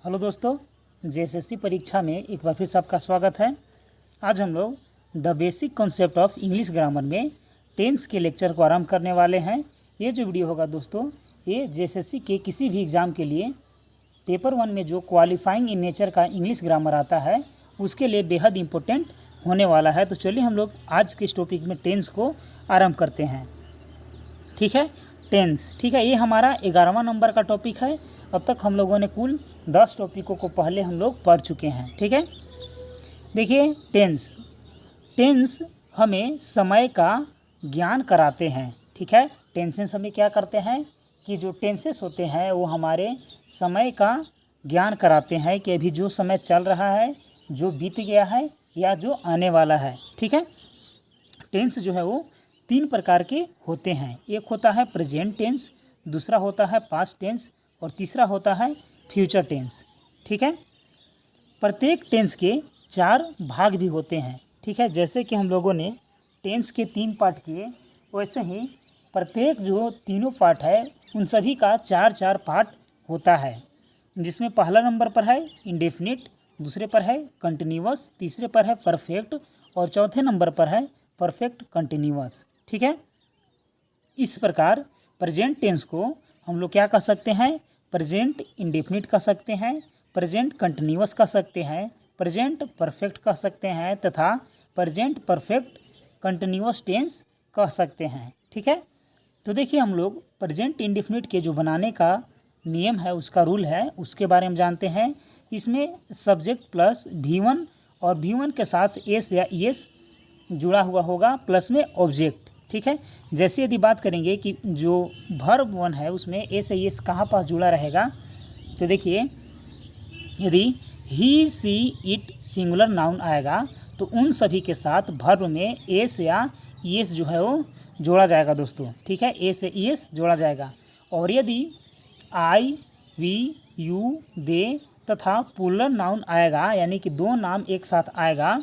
Hello दोस्तों, JSSC परीक्षा में एक बार फिर से आपका स्वागत है। आज हम लोग the basic concept of English grammar में टेंस के लेक्चर को आरंभ करने वाले हैं। ये जो वीडियो होगा दोस्तों, ये जेएसएससी के किसी भी एग्ज़ाम के लिए पेपर 1 में जो क्वालिफाइंग इन नेचर का इंग्लिश ग्रामर आता है उसके लिए बेहद इम्पोर्टेंट होने वाला है। तो चलिए हम लोग आज के इस टॉपिक में टेंस को आरंभ करते हैं। ठीक है, टेंस। ठीक है, ये हमारा 11वां नंबर का टॉपिक है। अब तक हम लोगों ने कुल 10 टॉपिकों को पहले हम लोग पढ़ चुके हैं। ठीक है, देखिए टेंस हमें समय का ज्ञान कराते हैं। ठीक है, टेंसेस हमें क्या करते हैं कि जो टेंसेस होते हैं वो हमारे समय का ज्ञान कराते हैं कि अभी जो समय चल रहा है, जो बीत गया है या जो आने वाला है। ठीक है, टेंस जो है वो 3 प्रकार के होते हैं। एक होता है प्रेजेंट टेंस, दूसरा होता है पास्ट टेंस और तीसरा होता है फ्यूचर टेंस। ठीक है, प्रत्येक टेंस के 4 भाग भी होते हैं। ठीक है, जैसे कि हम लोगों ने टेंस के 3 पार्ट किए, वैसे ही प्रत्येक जो तीनों पार्ट है उन सभी का 4 पार्ट होता है, जिसमें पहला नंबर पर है इंडेफिनिट, दूसरे पर है कंटिन्यूअस, तीसरे पर है परफेक्ट और चौथे नंबर पर है परफेक्ट कंटिन्यूअस। ठीक है, इस प्रकार प्रेजेंट टेंस को हम लोग क्या कह सकते हैं, प्रेजेंट इंडेफिनिट कह सकते हैं, प्रेजेंट कंटिन्यूअस कह सकते हैं, प्रेजेंट परफेक्ट कह सकते हैं तथा प्रेजेंट परफेक्ट कंटिन्यूअस टेंस कह सकते हैं। ठीक है, तो देखिए हम लोग प्रेजेंट इंडेफिनिट के जो बनाने का नियम है, उसका रूल है, उसके बारे में जानते हैं। इसमें सब्जेक्ट प्लस V1 और V1 के साथ एस या ईएस जुड़ा हुआ होगा, प्लस में ऑब्जेक्ट। ठीक है, जैसे यदि बात करेंगे कि जो वर्ब 1 है उसमें ए से एस कहाँ पास जुड़ा रहेगा, तो देखिए यदि ही सी इट सिंगुलर नाउन आएगा तो उन सभी के साथ वर्ब में एस या एस जो है वो जोड़ा जाएगा दोस्तों। ठीक है, ए से एस जोड़ा जाएगा। और यदि आई, वी, यू, दे तथा प्लूरल नाउन आएगा, यानी कि 2 नाम एक साथ आएगा,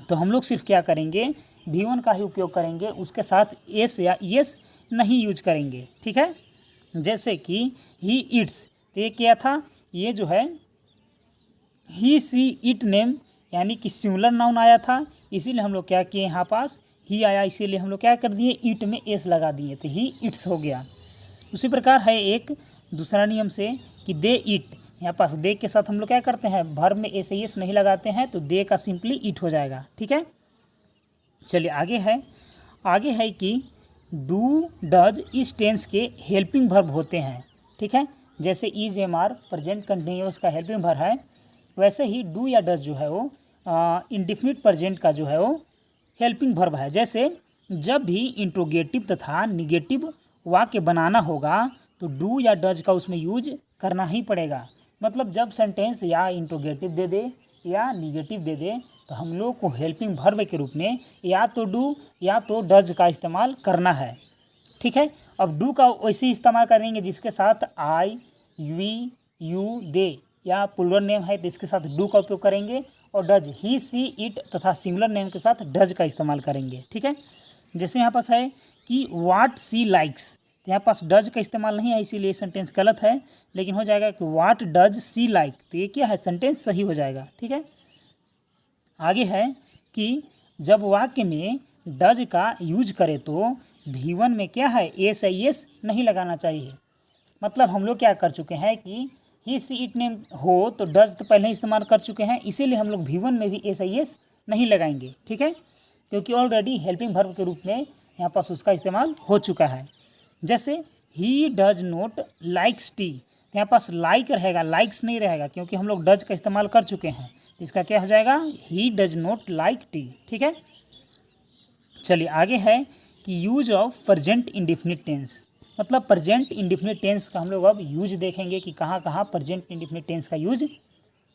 तो हम लोग सिर्फ क्या करेंगे, V1 का ही उपयोग करेंगे, उसके साथ एस या एस नहीं यूज करेंगे। ठीक है, जैसे कि ही इट्स, तो ये क्या था, ये जो है ही सी इट नेम यानी कि सिंगुलर नाउन आया था, इसीलिए हम लोग क्या किए, यहाँ पास ही आया, इसीलिए हम लोग क्या कर दिए, इट में एस लगा दिए, तो ही इट्स हो गया। उसी प्रकार है एक दूसरा नियम से कि दे इट, यहाँ पास दे के साथ हम लोग क्या करते हैं, वर्ब में एस एस नहीं लगाते हैं, तो दे का सिंपली इट हो जाएगा। ठीक है, चलिए आगे है कि डू डज इस टेंस के हेल्पिंग वर्ब होते हैं। ठीक है, जैसे is am are present continuous का हेल्पिंग वर्ब है, वैसे ही डू या डज जो है वो इंडिफिनिट प्रेजेंट का जो है वो हेल्पिंग वर्ब है। जैसे जब भी इंट्रोगेटिव तथा निगेटिव वाक्य बनाना होगा तो डू या डज का उसमें यूज करना ही पड़ेगा। मतलब जब सेंटेंस या इंट्रोगेटिव दे दे या निगेटिव दे दे तो हम लोग को हेल्पिंग वर्ब के रूप में या तो डू या तो डज का इस्तेमाल करना है। ठीक है, अब डू का वैसे ही इस्तेमाल करेंगे जिसके साथ आई, वी, यू, दे या प्लूरल नेम है तो इसके साथ डू का उपयोग करेंगे, और डज ही, सी, इट तथा सिंगुलर नेम के साथ डज का इस्तेमाल करेंगे। ठीक है, जैसे यहाँ पास है कि वाट सी लाइक्स, तो यहाँ पास डज का इस्तेमाल नहीं है, इसीलिए सेंटेंस गलत है, लेकिन हो जाएगा कि वाट डज सी लाइक, तो ये क्या है, सेंटेंस सही हो जाएगा। ठीक है, आगे है कि जब वाक्य में डज का यूज करें तो V1 में क्या है, एस या एस नहीं लगाना चाहिए। मतलब हम लोग क्या कर चुके हैं कि ही सी इट नेम हो तो डज तो पहले ही इस्तेमाल कर चुके हैं, इसीलिए हम लोग V1 में भी एस या एस नहीं लगाएंगे। ठीक है, क्योंकि ऑलरेडी हेल्पिंग वर्ब के रूप में यहाँ पास उसका इस्तेमाल हो चुका है। जैसे ही डज नॉट लाइक्स टी, यहाँ पास लाइक रहेगा, लाइक्स नहीं रहेगा, क्योंकि हम लोग डज का इस्तेमाल कर चुके हैं। इसका क्या हो जाएगा, he does not like tea. ठीक है, चलिए आगे है कि use of present indefinite tense, मतलब प्रेजेंट इंडेफिनिट टेंस का हम लोग अब यूज देखेंगे कि कहाँ कहाँ प्रेजेंट इंडेफिनिट टेंस का यूज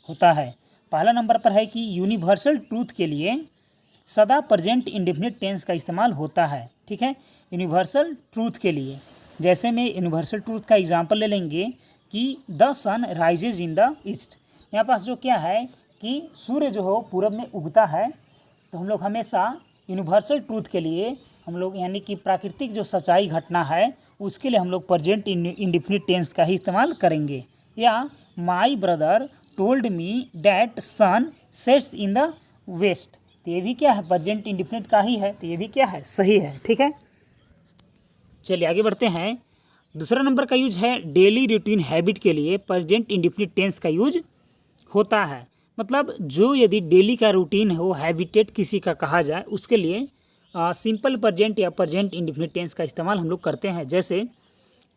होता है। पहला नंबर पर है कि यूनिवर्सल ट्रूथ के लिए सदा प्रेजेंट इंडेफिनिट टेंस का इस्तेमाल होता है। ठीक है, यूनिवर्सल ट्रूथ के लिए, जैसे में यूनिवर्सल ट्रूथ का एग्जांपल ले लेंगे कि the sun rises in the east, यहाँ पास जो क्या है कि सूर्य जो हो पूरब में उगता है, तो हम लोग हमेशा यूनिवर्सल ट्रूथ के लिए हम लोग यानी कि प्राकृतिक जो सच्चाई घटना है उसके लिए हम लोग प्रेजेंट इंडेफिनिट टेंस का ही इस्तेमाल करेंगे। या my brother told me that sun sets in the west. तो ये भी क्या है, प्रेजेंट इंडेफिनिट का ही है, तो ये भी क्या है, सही है। ठीक है, चलिए आगे बढ़ते हैं। दूसरा नंबर का यूज है डेली रूटीन हैबिट के लिए प्रेजेंट इंडेफिनिट टेंस का यूज होता है। मतलब जो यदि डेली का रूटीन है वो हैबिटेट किसी का कहा जाए, उसके लिए सिंपल प्रेजेंट या प्रेजेंट इंडेफिनिट टेंस का इस्तेमाल हम लोग करते हैं। जैसे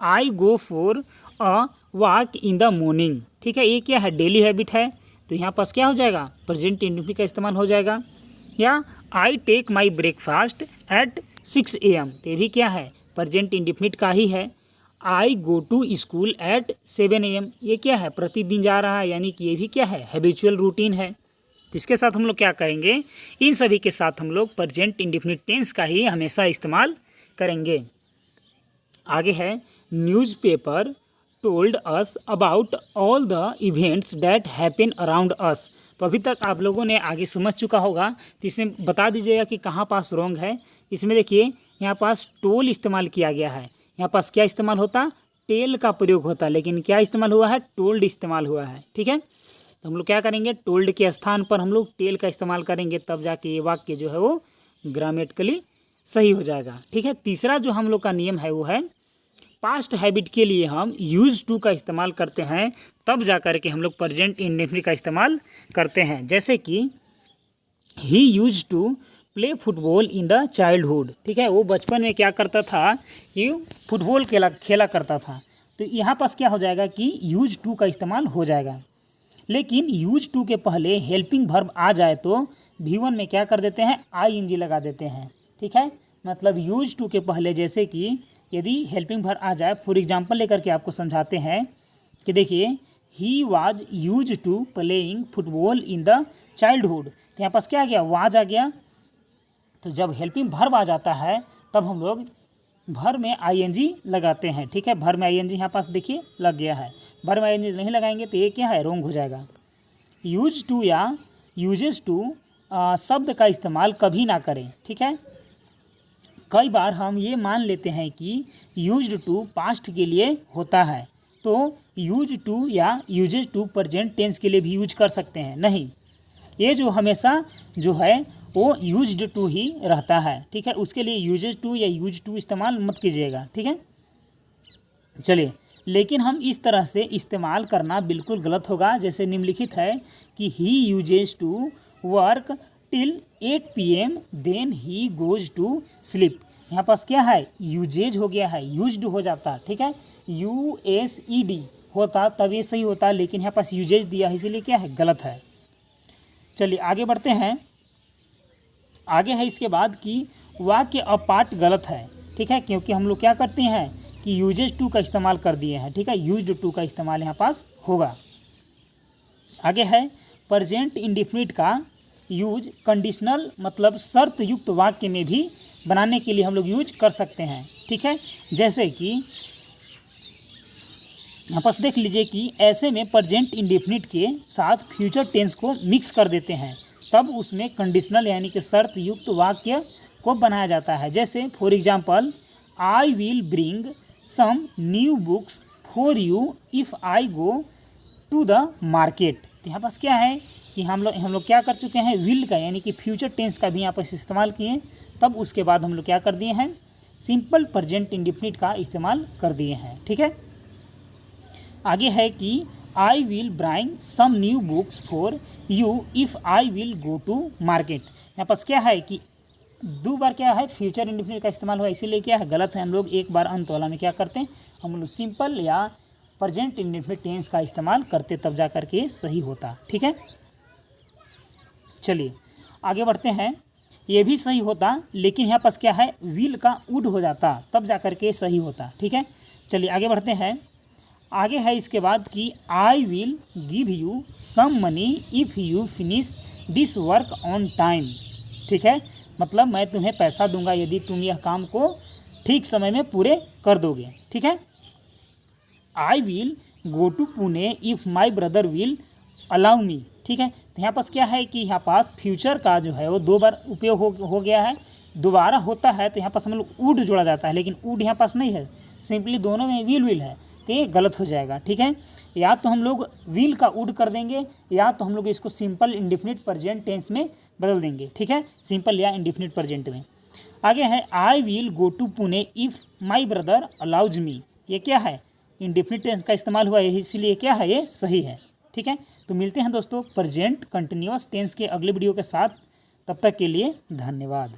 I go for a walk in the morning. ठीक है, ये क्या है, डेली हैबिट है, तो यहाँ पास क्या हो जाएगा, प्रेजेंट इंडेफिनिट का इस्तेमाल हो जाएगा। या I take my breakfast at 6 AM, तो ये भी क्या है, प्रेजेंट इंडेफिनिट का ही है। I go to school at 7 AM, ये क्या है, प्रतिदिन जा रहा है, यानी कि ये भी क्या है, हैबिचुअल रूटीन है। तो इसके साथ हम लोग क्या करेंगे, इन सभी के साथ हम लोग प्रेजेंट इंडेफिनिट टेंस का ही हमेशा इस्तेमाल करेंगे। आगे है newspaper told us about all the events that happen around us. तो अभी तक आप लोगों ने आगे समझ चुका होगा, तो इसमें बता दीजिएगा कि कहाँ पास रॉन्ग है। इसमें देखिए यहाँ पास टोल इस्तेमाल किया गया है, यहाँ पास क्या इस्तेमाल होता, टेल का प्रयोग होता, लेकिन क्या इस्तेमाल हुआ है, टोल्ड इस्तेमाल हुआ है। ठीक है, तो हम लोग क्या करेंगे, टोल्ड के स्थान पर हम लोग टेल का इस्तेमाल करेंगे, तब जाके ये वाक्य जो है वो ग्रामेटिकली सही हो जाएगा। ठीक है, तीसरा जो हम लोग का नियम है वो है पास्ट हैबिट के लिए हम यूज टू का इस्तेमाल करते हैं, तब जा कर के हम लोग प्रेजेंट इंडेफिनिट का इस्तेमाल करते हैं। जैसे कि he use to play football in the childhood. ठीक है, वो बचपन में क्या करता था कि फुटबॉल खेला करता था, तो यहाँ पास क्या हो जाएगा कि यूज टू का इस्तेमाल हो जाएगा। लेकिन यूज टू के पहले हेल्पिंग वर्ब आ जाए तो V1 में क्या कर देते हैं, ING लगा देते हैं। ठीक है, मतलब यूज टू के पहले जैसे कि यदि हेल्पिंग वर्ब आ जाए, फॉर एग्जांपल लेकर के आपको समझाते हैं कि देखिए he was use to playing football in the childhood, तो यहाँ पास क्या आ गया, वाज आ गया। तो जब हेल्पिंग वर्ब आ जाता है तब हम लोग वर्ब में ING लगाते हैं। ठीक है, वर्ब में ING यहाँ पास देखिए लग गया है, वर्ब में ING नहीं लगाएंगे तो ये क्या है, रॉन्ग हो जाएगा। यूज टू या यूजेस टू शब्द का इस्तेमाल कभी ना करें। ठीक है, कई बार हम ये मान लेते हैं कि यूज्ड टू पास्ट के लिए होता है, तो यूज टू या यूजेस टू प्रेजेंट टेंस के लिए भी यूज कर सकते हैं, नहीं, ये जो हमेशा जो है वो यूज्ड टू ही रहता है। ठीक है, उसके लिए यूजेस टू या यूज टू इस्तेमाल मत कीजिएगा। ठीक है, चलिए, लेकिन हम इस तरह से इस्तेमाल करना बिल्कुल गलत होगा। जैसे निम्नलिखित है कि he uses to work till 8 PM then he goes to sleep. यहाँ पास क्या है, यूजेज हो गया है, यूज्ड हो जाता। ठीक है, USED होता तब ये सही होता, लेकिन यहाँ पास यूजेज दिया है, इसीलिए क्या है, गलत है। चलिए आगे बढ़ते हैं। आगे है इसके बाद कि वाक्य अब पार्ट गलत है। ठीक है, क्योंकि हम लोग क्या करते हैं कि यूजेज टू का इस्तेमाल कर दिए हैं। ठीक है, यूज्ड टू का इस्तेमाल यहाँ पास होगा। आगे है प्रेजेंट इंडेफिनिट का यूज कंडीशनल मतलब शर्त युक्त वाक्य में भी बनाने के लिए हम लोग यूज कर सकते हैं। ठीक है, जैसे कि यहाँ पास देख लीजिए कि ऐसे में प्रेजेंट इंडेफिनिट के साथ फ्यूचर टेंस को मिक्स कर देते हैं, तब उसमें कंडीशनल यानी कि शर्त युक्त वाक्य को बनाया जाता है। जैसे for example I will bring some new books for you if I go to the market. तो यहाँ पास क्या है कि हम लोग क्या कर चुके हैं, विल का यानी कि फ्यूचर टेंस का भी यहाँ पर इस्तेमाल किए, तब उसके बाद हम लोग क्या कर दिए हैं, सिंपल प्रेजेंट इंडेफिनिट का इस्तेमाल कर दिए हैं। ठीक है, आगे है कि I will bring some new books for you if I will go to market. यहाँ पास क्या है कि 2 बार क्या है, फ्यूचर इंडेफिनिट का इस्तेमाल हुआ, इसीलिए क्या है, गलत है। हम लोग एक बार अंत वाला में क्या करते हैं, हम लोग सिंपल या प्रेजेंट इंडेफिनिट टेंस का इस्तेमाल करते, तब जा कर के सही होता। ठीक है, चलिए आगे बढ़ते हैं। ये भी सही होता, लेकिन यहाँ पास क्या है, विल का वुड हो जाता, तब जा कर के सही होता। ठीक है, चलिए आगे बढ़ते हैं। आगे है इसके बाद कि I will give you some money if you finish this work on time. ठीक है, मतलब मैं तुम्हें पैसा दूंगा यदि तुम यह काम को ठीक समय में पूरे कर दोगे। ठीक है, I will go to Pune if my brother will allow me. ठीक है, तो यहाँ पास क्या है कि यहाँ पास फ्यूचर का जो है वो 2 बार उपयोग हो गया है, दोबारा होता है तो यहाँ पास हम लोग वुड जोड़ा जाता है, लेकिन वुड यहाँ पास नहीं है, सिंपली दोनों में विल है। तो तो ये गलत हो जाएगा। ठीक है, या तो हम लोग विल का वुड कर देंगे या तो हम लोग इसको सिंपल इंडेफिनिट प्रेजेंट टेंस में बदल देंगे। ठीक है, सिंपल या इंडेफिनिट प्रेजेंट में। आगे है I will go to Pune if my brother allows me. ये क्या है, इंडेफिनिट टेंस का इस्तेमाल हुआ है, इसलिए क्या है, ये सही है। ठीक है, तो मिलते हैं दोस्तों प्रेजेंट कंटिन्यूअस टेंस के अगले वीडियो के साथ। तब तक के लिए धन्यवाद।